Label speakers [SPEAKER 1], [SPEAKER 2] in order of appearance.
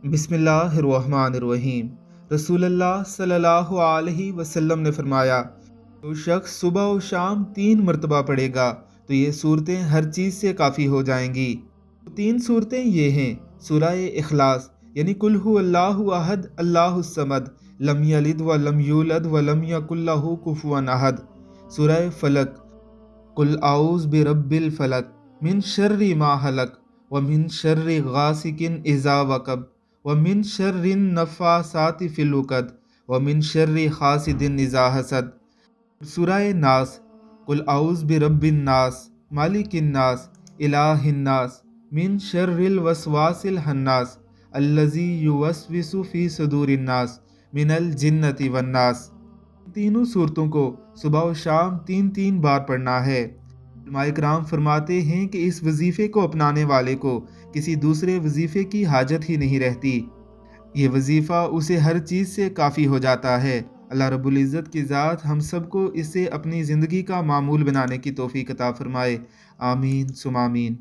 [SPEAKER 1] बिस्मिल्लाहिर्रहमानिर्रहीम। रसूलुल्लाह सल्लल्लाहु अलैहि वसल्लम ने फरमाया, जो शख्स सुबह और शाम 3 मरतबा पढ़ेगा तो ये सूरतें हर चीज़ से काफ़ी हो जाएंगी। तो 3 सूरतें ये हैं, सूरह इखलास यानी कुल हु अल्लाहु अहद अल्लाहुस समद लम यलिद व लम यूलद व लम यकुल लहू कुफुवन अहद। सूरह फलक कुल आउज़ बिरब्बिल फलक मिन शर्रि मा हलक व मिन शर्रि गासिकिन इज़ा वकब व मिन शर्रिन नफ़ासाति फ़िल उक़द व मिन शर्रि हासिदिन इज़ा हसद। सूरह नास कुल आउज़ बिरब्बिन नास मालिकिन नास इलाहिन नास मिन शर्रिल वसवासिल हन्नास अल्लज़ी युवस्विसु फ़ी सुदूरिन नास मिनल जिन्नति वन नास। तीनों सूरतों को सुबह और शाम 3-3 बार पढ़ना है। उलमाए किराम फरमाते हैं कि इस वजीफे को अपनाने वाले को किसी दूसरे वजीफे की हाजत ही नहीं रहती। ये वजीफ़ा उसे हर चीज़ से काफ़ी हो जाता है। अल्लाह रब्बुल इज़्ज़त की ज़ात हम सबको इसे अपनी ज़िंदगी का मामूल बनाने की तौफ़ीक अता फ़रमाए। आमीन सुम आमीन।